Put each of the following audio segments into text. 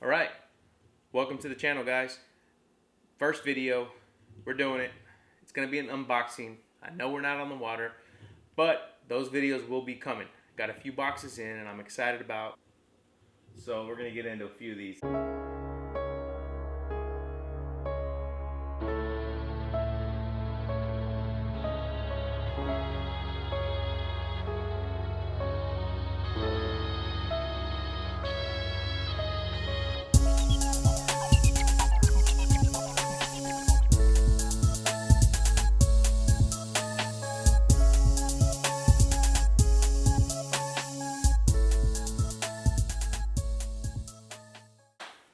All right, welcome to the channel, guys. First video, we're doing it. It's gonna be an unboxing. I know we're not on the water, but those videos will be coming. Got a few boxes in and I'm excited about. So we're gonna get into a few of these.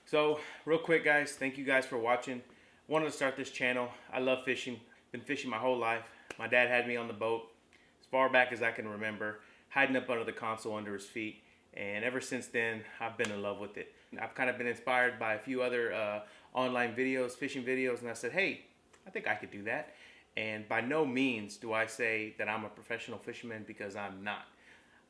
So real quick, guys, thank you guys for watching. Wanted to start this channel. I love fishing. Been fishing my whole life. My dad had me on the boat as far back as I can remember, hiding up under the console under his feet. And ever since then, I've been in love with it. I've kind of been inspired by a few other online videos, fishing videos, and I said, hey, I think I could do that. And by no means do I say that I'm a professional fisherman, because I'm not.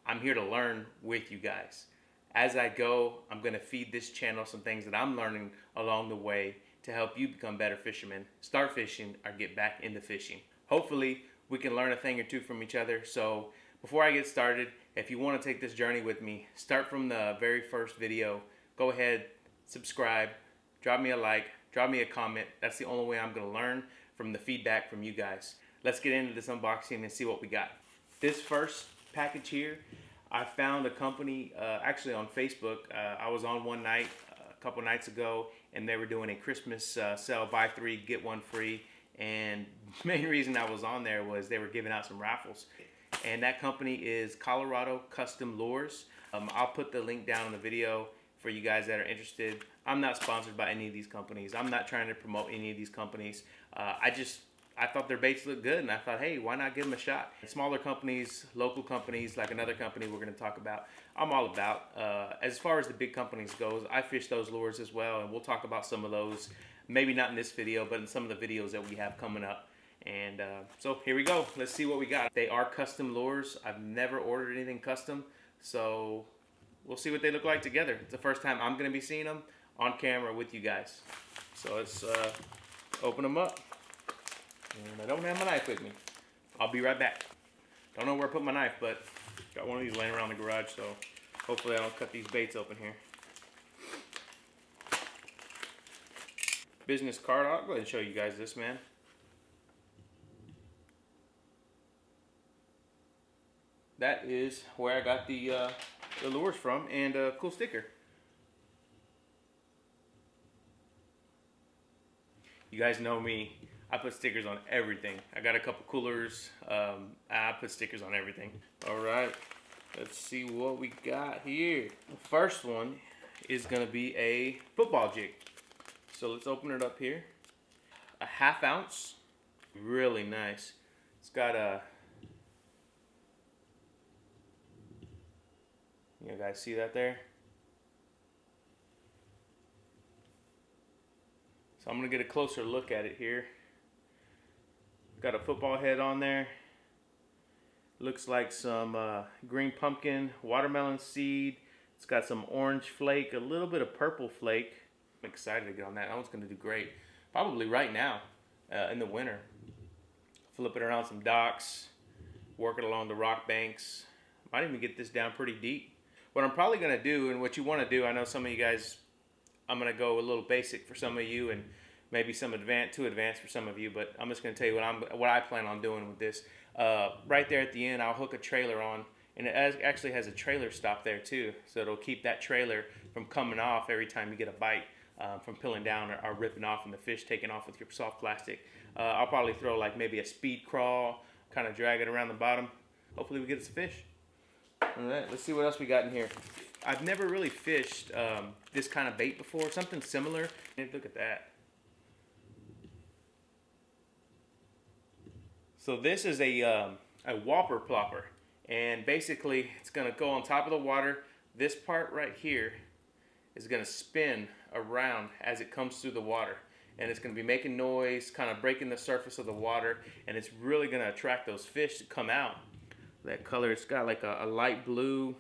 I'm here to learn with you guys. As I go, I'm going to feed this channel some things that I'm learning along the way to help you become better fishermen, start fishing, or get back into fishing. Hopefully, we can learn a thing or two from each other. So before I get started, if you want to take this journey with me, start from the very first video. Go ahead, subscribe, drop me a like, drop me a comment. That's the only way I'm going to learn from the feedback from you guys. Let's get into this unboxing and see what we got. This first package here, I found a company actually on Facebook. I was on one night a couple nights ago, and they were doing a Christmas sale, buy 3 get 1 free. And the main reason I was on there was they were giving out some raffles. And that company is Colorado Custom Lures. I'll put the link down in the video for you guys that are interested. I'm not sponsored by any of these companies. I'm not trying to promote any of these companies. I thought their baits looked good, and I thought, hey, why not give them a shot? Smaller companies, local companies, like another company we're going to talk about, I'm all about. As far as the big companies goes, I fish those lures as well, and we'll talk about some of those, maybe not in this video, but in some of the videos that we have coming up. And so here we go. Let's see what we got. They are custom lures. I've never ordered anything custom, so we'll see what they look like together. It's the first time I'm going to be seeing them on camera with you guys. So let's open them up. And I don't have my knife with me. I'll be right back. Don't know where I put my knife, but got one of these laying around the garage, so hopefully I don't cut these baits open here. Business card. I'll go ahead and show you guys this, man. That is where I got the lures from, and a cool sticker. You guys know me. I put stickers on everything. I got a couple coolers. I put stickers on everything. All right, let's see what we got here. The first one is gonna be a football jig. So let's open it up here. A 1/2 ounce, really nice. It's got a, you guys see that there? So I'm gonna get a closer look at it here. Got a football head on there. Looks like some green pumpkin, watermelon seed. It's got some orange flake, a little bit of purple flake. I'm excited to get on that. That one's gonna do great. Probably right now, in the winter. Flip it around some docks, work it along the rock banks. Might even get this down pretty deep. What I'm probably gonna do, and what you wanna do, I know some of you guys, I'm gonna go a little basic for some of you, and maybe some too advanced for some of you, but I'm just going to tell you what I plan on doing with this. Right there at the end, I'll hook a trailer on, and it actually has a trailer stop there too, so it'll keep that trailer from coming off every time you get a bite, from peeling down or ripping off, and the fish taking off with your soft plastic. I'll probably throw like maybe a speed crawl, kind of drag it around the bottom. Hopefully we get some fish. All right, let's see what else we got in here. I've never really fished this kind of bait before, something similar. And look at that. So this is a whopper plopper, and basically it's gonna go on top of the water. This part right here is gonna spin around as it comes through the water, and it's gonna be making noise, kind of breaking the surface of the water, and it's really gonna attract those fish to come out. That color, it's got like a light blue,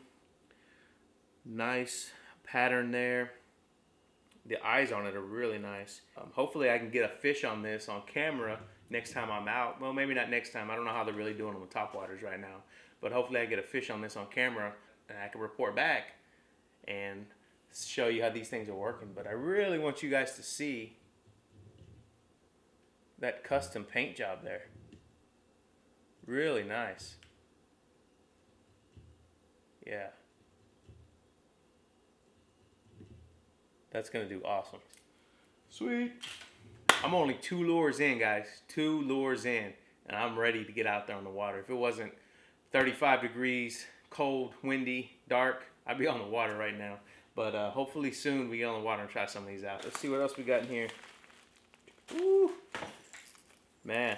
nice pattern there. The eyes on it are really nice. Hopefully I can get a fish on this on camera next time I'm out. Well, maybe not next time. I don't know how they're really doing on the top waters right now. But hopefully I get a fish on this on camera and I can report back and show you how these things are working. But I really want you guys to see that custom paint job there. Really nice. Yeah. That's gonna do awesome. Sweet. I'm only 2 lures in, guys. 2 lures in, and I'm ready to get out there on the water. If it wasn't 35 degrees, cold, windy, dark, I'd be on the water right now. But hopefully soon we get on the water and try some of these out. Let's see what else we got in here. Woo! Man,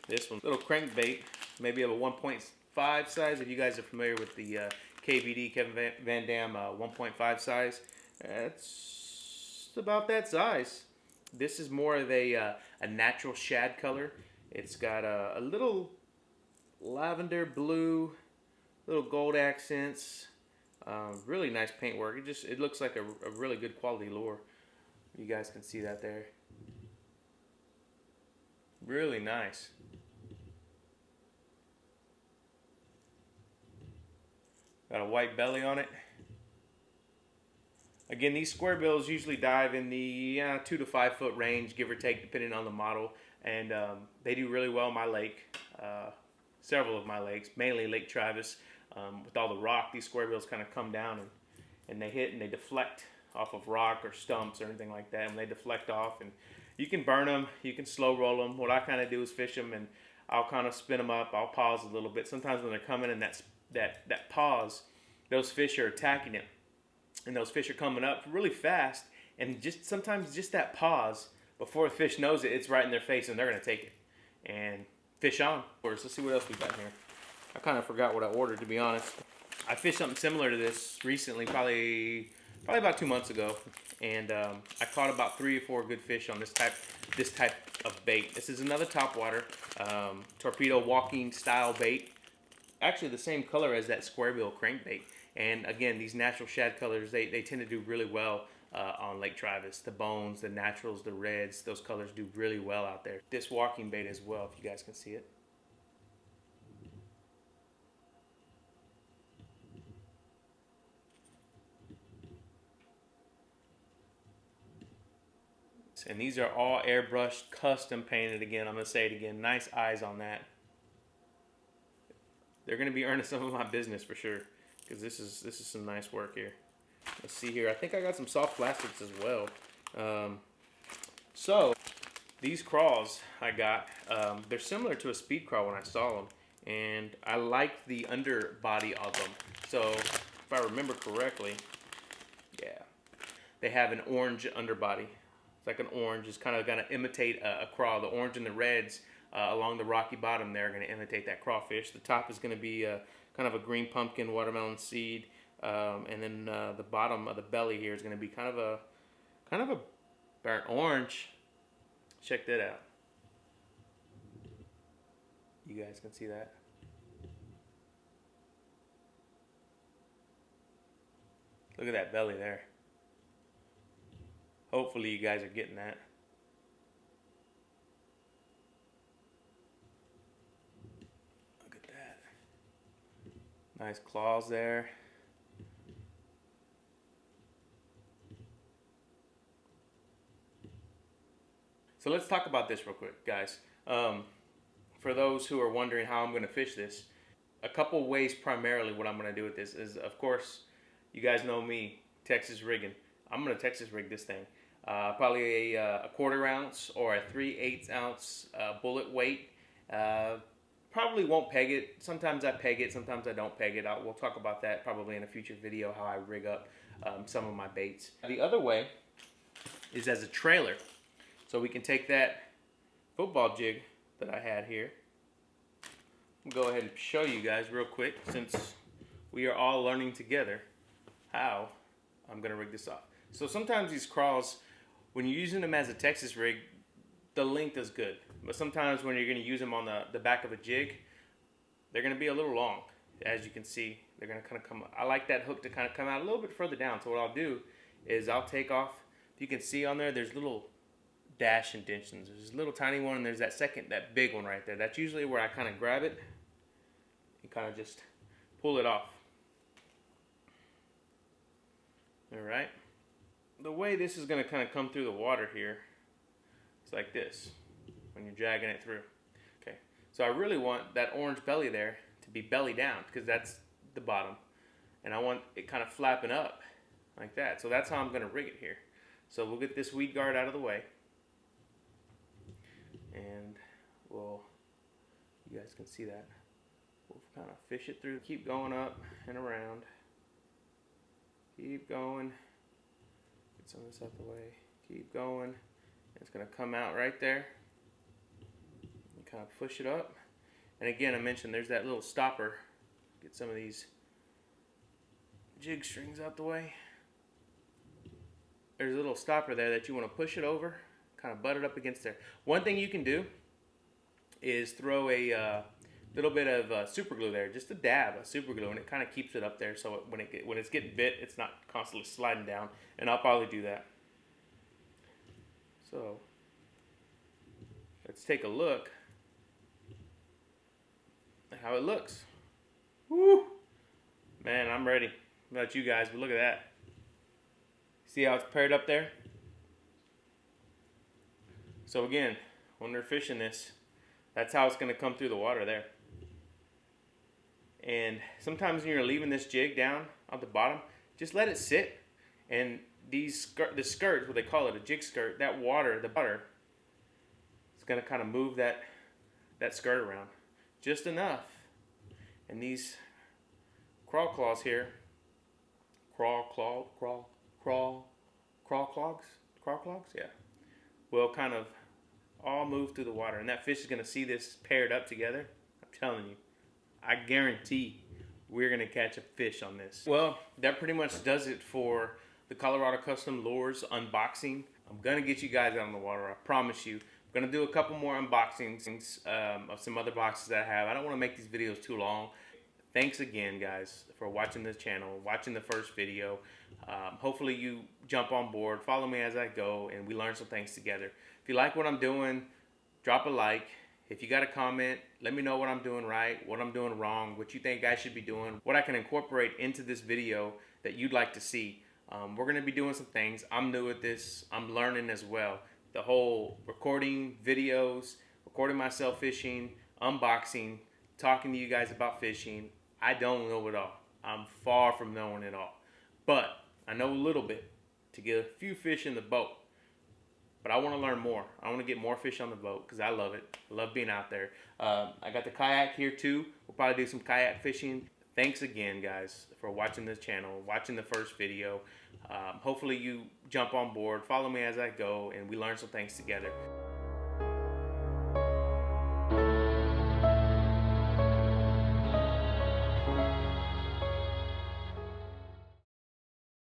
this one, little crankbait, maybe of a 1.5 size. If you guys are familiar with the KVD, Kevin Van Dam 1.5 size, it's about that size. This is more of a natural shad color. It's got a little lavender blue, little gold accents. Really nice paintwork. It looks like a really good quality lure. You guys can see that there. Really nice. Got a white belly on it. Again, these square bills usually dive in the 2 to 5 foot range, give or take, depending on the model. And they do really well in my lake. Several of my lakes, mainly Lake Travis. With all the rock, these square bills kind of come down and they hit and they deflect off of rock or stumps or anything like that. And they deflect off, and you can burn them, you can slow roll them. What I kind of do is fish them, and I'll kind of spin them up. I'll pause a little bit. Sometimes when they're coming in that pause, those fish are attacking it. And those fish are coming up really fast, and sometimes just that pause before the fish knows it, it's right in their face, and they're gonna take it and fish on. Of course, let's see what else we got here. I kind of forgot what I ordered, to be honest. I fished something similar to this recently, probably about 2 months ago, and I caught about 3 or 4 good fish on this type of bait. This is another topwater torpedo walking style bait. Actually, the same color as that square bill crankbait. And again, these natural shad colors, they tend to do really well on Lake Travis. The bones, the naturals, the reds, those colors do really well out there. This walking bait as well, if you guys can see it. And these are all airbrushed, custom painted. Again, I'm going to say it again. Nice eyes on that. They're going to be earning some of my business for sure, because this is some nice work here. Let's see here. I think I got some soft plastics as well. So these craws I got, they're similar to a speed crawl when I saw them, and I like the underbody of them. So if I remember correctly, yeah, they have an orange underbody. It's like an orange. It's kind of going to imitate a craw. The orange and the reds along the rocky bottom there are going to imitate that crawfish. The top is going to be kind of a green pumpkin, watermelon seed, and then the bottom of the belly here is going to be kind of a burnt orange. Check that out. You guys can see that. Look at that belly there. Hopefully you guys are getting that. Look at that. Nice claws there. So let's talk about this real quick, guys. For those who are wondering how I'm going to fish this, a couple ways primarily what I'm going to do with this is, of course, you guys know me, Texas rigging. I'm going to Texas rig this thing. Probably a 1/4 ounce or a 3/8 ounce bullet weight. Probably won't peg it. Sometimes I peg it, sometimes I don't peg it. We'll talk about that probably in a future video, how I rig up some of my baits. The other way is as a trailer. So we can take that football jig that I had here. I'll go ahead and show you guys real quick, since we are all learning together how I'm going to rig this off. So sometimes these crawls, when you're using them as a Texas rig, the length is good. But sometimes when you're going to use them on the back of a jig, they're going to be a little long. As you can see, they're going to kind of come up. I like that hook to kind of come out a little bit further down. So what I'll do is I'll take off If you can see on there, there's little dash indentions. There's a little tiny one, and there's that big one right there. That's usually where I kind of grab it and kind of just pull it off. All right. The way this is going to kind of come through the water here is like this when you're dragging it through. Okay. So I really want that orange belly there to be belly down, because that's the bottom, and I want it kind of flapping up like that. So that's how I'm going to rig it here. So we'll get this weed guard out of the way, and you guys can see that. We'll kind of fish it through, keep going up and around, keep going, get some of this out the way, keep going. It's going to come out right there. You kind of push it up, and again, I mentioned there's that little stopper. Get some of these jig strings out the way. There's a little stopper there that you want to push it over, kind of butt it up against there. One thing you can do is throw a little bit of super glue there, just a dab of super glue, and it kind of keeps it up there, so when it's getting bit, it's not constantly sliding down. And I'll probably do that. So let's take a look at how it looks. Woo! Man, I'm ready. How about you guys? But look at that. See how it's paired up there? So again, when they're fishing this, that's how it's going to come through the water there. And sometimes when you're leaving this jig down at the bottom, just let it sit. And the skirts, what they call it, a jig skirt, the water, it's going to kind of move that skirt around just enough. And these crawl claws here, crawl clogs, yeah, will kind of all move through the water, and that fish is going to see this paired up together. I'm telling you, I guarantee we're going to catch a fish on this. Well, that pretty much does it for the Colorado Custom Lures unboxing. I'm going to get you guys out on the water, I promise you. I'm going to do a couple more unboxings of some other boxes that I have. I don't want to make these videos too long. Thanks again, guys, for watching this channel, watching the first video. Hopefully you jump on board, follow me as I go, and we learn some things together. If you like what I'm doing, drop a like. If you got a comment, let me know what I'm doing right, what I'm doing wrong, what you think I should be doing, what I can incorporate into this video that you'd like to see. We're going to be doing some things. I'm new at this. I'm learning as well. The whole recording videos, recording myself fishing, unboxing, talking to you guys about fishing. I don't know it all. I'm far from knowing it all. But I know a little bit to get a few fish in the boat. But I want to learn more. I want to get more fish on the boat because I love it. I love being out there. I got the kayak here too. We'll probably do some kayak fishing. Thanks again, guys, for watching this channel, watching the first video. Hopefully you jump on board, follow me as I go, and we learn some things together.